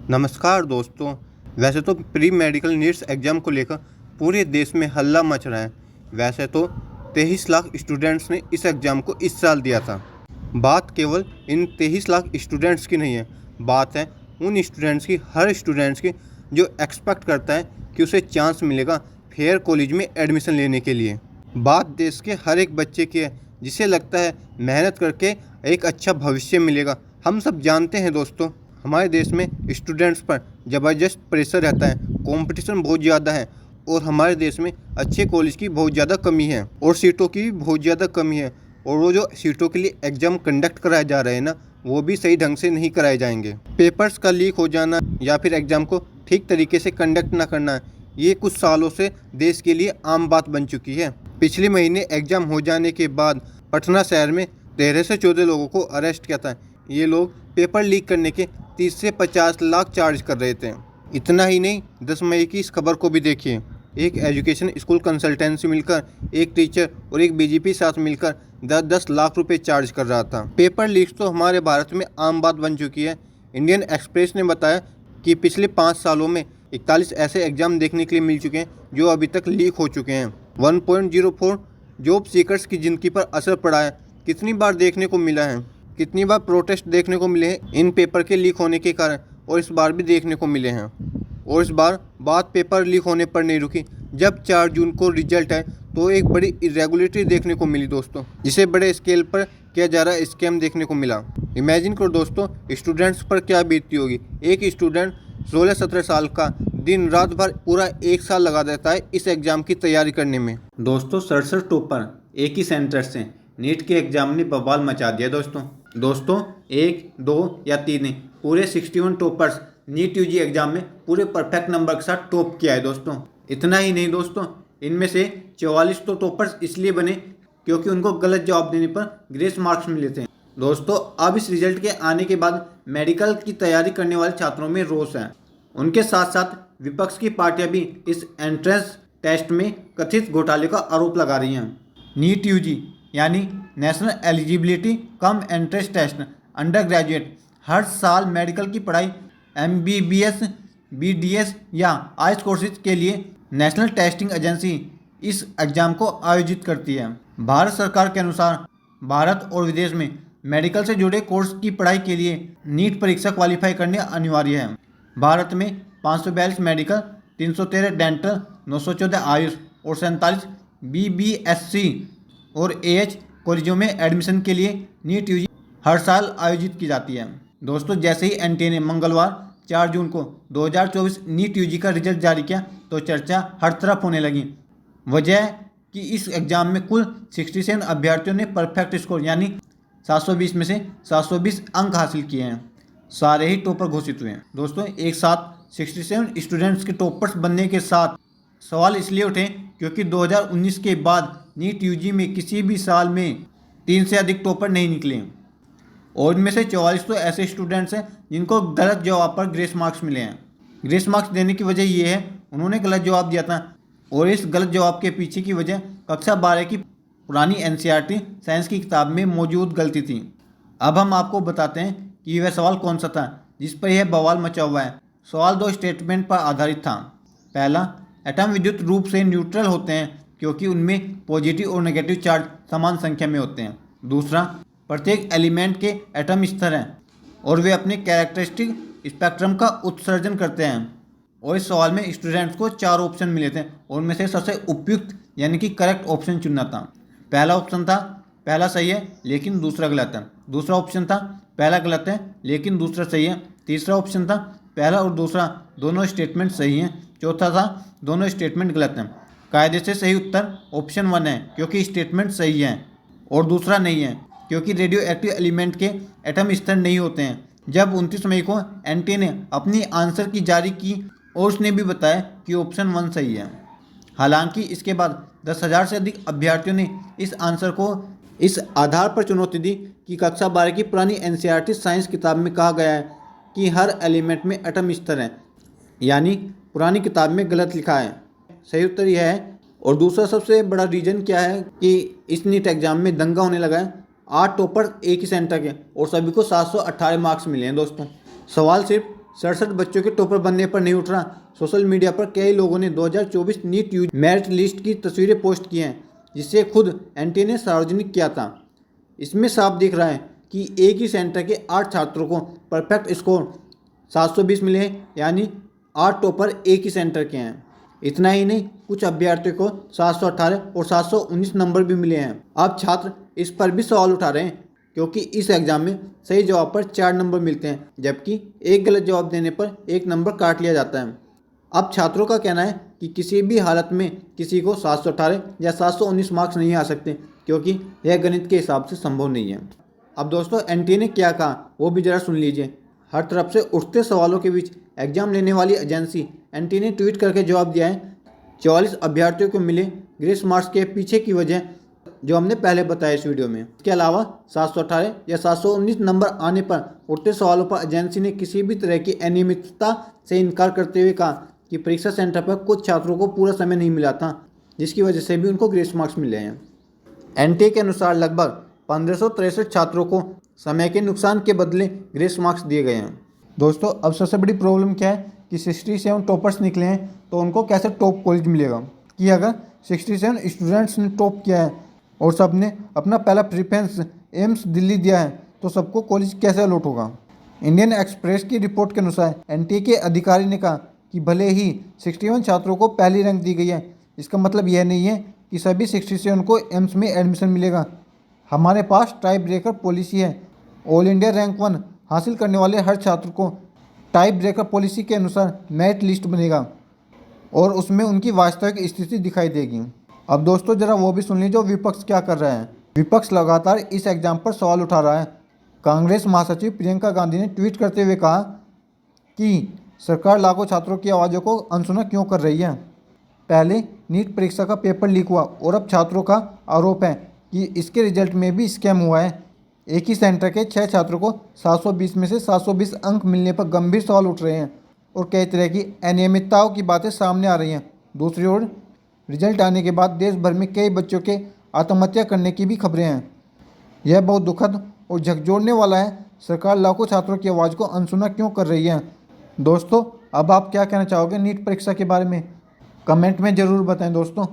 नमस्कार दोस्तों। वैसे तो प्री मेडिकल नीट्स एग्ज़ाम को लेकर पूरे देश में हल्ला मच रहा है। वैसे तो 23 लाख स्टूडेंट्स ने इस एग्ज़ाम को इस साल दिया था। बात केवल इन 23 लाख स्टूडेंट्स की नहीं है, बात है उन स्टूडेंट्स की, हर स्टूडेंट्स की जो एक्सपेक्ट करता है कि उसे चांस मिलेगा फेयर कॉलेज में एडमिशन लेने के लिए। बात देश के हर एक बच्चे की है जिसे लगता है मेहनत करके एक अच्छा भविष्य मिलेगा। हम सब जानते हैं दोस्तों, हमारे देश में स्टूडेंट्स पर ज़बरदस्त प्रेशर रहता है, कंपटीशन बहुत ज़्यादा है और हमारे देश में अच्छे कॉलेज की बहुत ज़्यादा कमी है और सीटों की भी बहुत ज़्यादा कमी है। और वो जो सीटों के लिए एग्ज़ाम कंडक्ट कराए जा रहे हैं ना, वो भी सही ढंग से नहीं कराए जाएंगे। पेपर्स का लीक हो जाना या फिर एग्ज़ाम को ठीक तरीके से कंडक्ट ना करना, ये कुछ सालों से देश के लिए आम बात बन चुकी है। पिछले महीने एग्ज़ाम हो जाने के बाद पटना शहर में 13 से 14 लोगों को अरेस्ट किया था। ये लोग पेपर लीक करने के 30 से 50 लाख चार्ज कर रहे थे। इतना ही नहीं, 10 मई की इस खबर को भी देखिए। एक एजुकेशन स्कूल कंसल्टेंसी मिलकर एक टीचर और एक बीजेपी साथ मिलकर 10-10 लाख रुपए चार्ज कर रहा था। पेपर लीक्स तो हमारे भारत में आम बात बन चुकी है। इंडियन एक्सप्रेस ने बताया कि पिछले 5 सालों में 41 ऐसे एग्जाम देखने के लिए मिल चुके हैं जो अभी तक लीक हो चुके हैं। 1.04 जॉब सीकर्स की ज़िंदगी पर असर पड़ा है। कितनी बार देखने को मिला है, कितनी बार प्रोटेस्ट देखने को मिले हैं इन पेपर के लीक होने के कारण, और इस बार भी देखने को मिले हैं। और इस बार बात पेपर लीक होने पर नहीं रुकी। जब 4 जून को रिजल्ट है तो एक बड़ी इरेगुलरिटी देखने को मिली दोस्तों, जिसे बड़े स्केल पर किया जा रहा स्कैम देखने को मिला। इमेजिन करो दोस्तों, स्टूडेंट्स पर क्या बीतती होगी। एक स्टूडेंट 16-17 साल का दिन रात भर पूरा 1 साल लगा देता है इस एग्ज़ाम की तैयारी करने में। दोस्तों 67 टॉपर एक ही सेंटर से नीट के एग्ज़ाम ने बवाल मचा दिया दोस्तों 1, 2 या 3 नहीं, पूरे 61 टॉपर्स नीट यूजी एग्ज़ाम में पूरे परफेक्ट नंबर के साथ टॉप किया है दोस्तों। इतना ही नहीं दोस्तों, इनमें से 44 तो टॉपर्स इसलिए बने क्योंकि उनको गलत जवाब देने पर ग्रेस मार्क्स मिले थे। दोस्तों अब इस रिजल्ट के आने के बाद मेडिकल की तैयारी करने वाले छात्रों में रोष है। उनके साथ साथ विपक्ष की पार्टियां भी इस एंट्रेंस टेस्ट में कथित घोटाले का आरोप लगा रही हैं। नीट यूजी यानी national eligibility cum entrance test undergraduate हर साल मेडिकल की पढ़ाई MBBS, BDS या आइल्स कोर्सेज के लिए नेशनल टेस्टिंग एजेंसी इस एग्ज़ाम को आयोजित करती है। भारत सरकार के अनुसार भारत और विदेश में मेडिकल से जुड़े कोर्स की पढ़ाई के लिए नीट परीक्षा क्वालिफाई करने अनिवार्य है। भारत में 542 मेडिकल, 313 डेंटल, 914 आयुष और 47 BBSC और AH कॉलेजों में एडमिशन के लिए नीट यूजी हर साल आयोजित की जाती है। दोस्तों जैसे ही NTA ने मंगलवार 4 जून को 2024 नीट यूजी का रिजल्ट जारी किया तो चर्चा हर तरफ होने लगी। वजह कि इस एग्ज़ाम में कुल 67 अभ्यर्थियों ने परफेक्ट स्कोर यानी 720 में से 720 अंक हासिल किए हैं। सारे ही टॉपर घोषित हुए हैं। दोस्तों एक साथ 67 स्टूडेंट्स के टॉपर्स बनने के साथ सवाल इसलिए उठे क्योंकि 2019 के बाद नीट यूजी में किसी भी साल में 3 से अधिक टॉपर नहीं निकले और इनमें से 44 तो ऐसे स्टूडेंट्स हैं जिनको गलत जवाब पर ग्रेस मार्क्स मिले हैं। ग्रेस मार्क्स देने की वजह ये है उन्होंने गलत जवाब दिया था और इस गलत जवाब के पीछे की वजह कक्षा 12 की पुरानी NCERT साइंस की किताब में मौजूद गलती थी। अब हम आपको बताते हैं कि वह सवाल कौन सा था जिस पर यह बवाल मचा हुआ है। सवाल 2 स्टेटमेंट पर आधारित था। पहला, एटम विद्युत रूप से न्यूट्रल होते हैं क्योंकि उनमें पॉजिटिव और नेगेटिव चार्ज समान संख्या में होते हैं। दूसरा, प्रत्येक एलिमेंट के एटम स्तर हैं और वे अपने कैरेक्टरिस्टिक स्पेक्ट्रम का उत्सर्जन करते हैं। और इस सवाल में स्टूडेंट्स को 4 ऑप्शन मिले थे और उनमें से सबसे उपयुक्त यानी कि करेक्ट ऑप्शन चुनना था। पहला ऑप्शन था पहला सही है लेकिन दूसरा गलत है। दूसरा ऑप्शन था पहला गलत है लेकिन दूसरा सही है। तीसरा ऑप्शन था पहला और दूसरा दोनों स्टेटमेंट सही हैं। चौथा था दोनों स्टेटमेंट गलत हैं। कायदे से सही उत्तर ऑप्शन 1 है क्योंकि स्टेटमेंट सही है और दूसरा नहीं है क्योंकि रेडियो एक्टिव एलिमेंट के एटम स्तर नहीं होते हैं। जब 29 मई को NTA ने अपनी आंसर की जारी की और उसने भी बताया कि ऑप्शन 1 सही है। हालांकि इसके बाद 10,000 से अधिक अभ्यर्थियों ने इस आंसर को इस आधार पर चुनौती दी कि कक्षा 12 की पुरानी NCERT साइंस किताब में कहा गया है कि हर एलिमेंट में एटम स्तर है, यानी पुरानी किताब में गलत लिखा है। सही उत्तर यह है। और दूसरा सबसे बड़ा रीज़न क्या है कि इस नीट एग्ज़ाम में दंगा होने लगा है। 8 टॉपर एक ही सेंटर के और सभी को 718 मार्क्स मिले हैं दोस्तों। सवाल सिर्फ 67 बच्चों के टॉपर बनने पर नहीं उठ रहा। सोशल मीडिया पर कई लोगों ने 2024 नीट यूजी मेरिट लिस्ट की तस्वीरें पोस्ट की हैं, जिसे खुद एनटीए ने सार्वजनिक किया था। इसमें साफ दिख रहा है कि एक ही सेंटर के 8 छात्रों को परफेक्ट स्कोर 720 मिले हैं, यानी 8 टॉपर एक ही सेंटर के हैं। इतना ही नहीं, कुछ अभ्यर्थियों को 718 और 719 नंबर भी मिले हैं। अब छात्र इस पर भी सवाल उठा रहे हैं, क्योंकि इस एग्ज़ाम में सही जवाब पर 4 नंबर मिलते हैं, जबकि एक गलत जवाब देने पर 1 नंबर काट लिया जाता है। अब छात्रों का कहना है कि किसी भी हालत में किसी को 718 या 719 मार्क्स नहीं आ सकते, क्योंकि यह गणित के हिसाब से संभव नहीं है। अब दोस्तों, एनटीए ने क्या कहा वो भी ज़रा सुन लीजिए। हर तरफ से उठते सवालों के बीच एग्जाम लेने वाली एजेंसी एनटीए ने ट्वीट करके जवाब दिया है। 44 अभ्यर्थियों को मिले ग्रेस मार्क्स के पीछे की वजह जो हमने पहले बताया इस वीडियो में। इसके अलावा 718 या 719 नंबर आने पर उठते सवालों पर एजेंसी ने किसी भी तरह की अनियमितता से इनकार करते हुए कहा कि परीक्षा सेंटर पर कुछ छात्रों को पूरा समय नहीं मिला था, जिसकी वजह से भी उनको ग्रेस मार्क्स मिले हैं। एनटीए के अनुसार लगभग 1563 छात्रों को समय के नुकसान के बदले ग्रेस मार्क्स दिए गए हैं। दोस्तों, अब सबसे बड़ी प्रॉब्लम क्या है कि 67 टॉपर्स निकले हैं, तो उनको कैसे टॉप कॉलेज मिलेगा। कि अगर 67 स्टूडेंट्स ने टॉप किया है और सब ने अपना पहला प्रेफरेंस एम्स दिल्ली दिया है, तो सबको कॉलेज कैसे अलॉट होगा। इंडियन एक्सप्रेस की रिपोर्ट के अनुसार एनटीए के अधिकारी ने कहा कि भले ही 61 छात्रों को पहली रैंक दी गई है, इसका मतलब यह नहीं है कि सभी 67 को एम्स में एडमिशन मिलेगा। हमारे पास टाई ब्रेकर पॉलिसी है। ऑल इंडिया रैंक 1 हासिल करने वाले हर छात्र को टाई ब्रेकर पॉलिसी के अनुसार मेरिट लिस्ट बनेगा और उसमें उनकी वास्तविक स्थिति दिखाई देगी। अब दोस्तों, जरा वो भी सुन लीजिए जो विपक्ष क्या कर रहा है। विपक्ष लगातार इस एग्जाम पर सवाल उठा रहा है। कांग्रेस महासचिव प्रियंका गांधी ने ट्वीट करते हुए कहा कि सरकार लाखों छात्रों की आवाज़ों को अनसुना क्यों कर रही है। पहले नीट परीक्षा का पेपर लीक हुआ और अब छात्रों का आरोप है कि इसके रिजल्ट में भी स्कैम हुआ है। एक ही सेंटर के 6 छात्रों को 720 में से 720 अंक मिलने पर गंभीर सवाल उठ रहे हैं और कई तरह की अनियमितताओं की बातें सामने आ रही हैं। दूसरी ओर रिजल्ट आने के बाद देश भर में कई बच्चों के आत्महत्या करने की भी खबरें हैं। यह बहुत दुखद और झकझोरने वाला है। सरकार लाखों छात्रों की आवाज़ को अनसुना क्यों कर रही है। दोस्तों, अब आप क्या कहना चाहोगे नीट परीक्षा के बारे में, कमेंट में ज़रूर बताएं दोस्तों।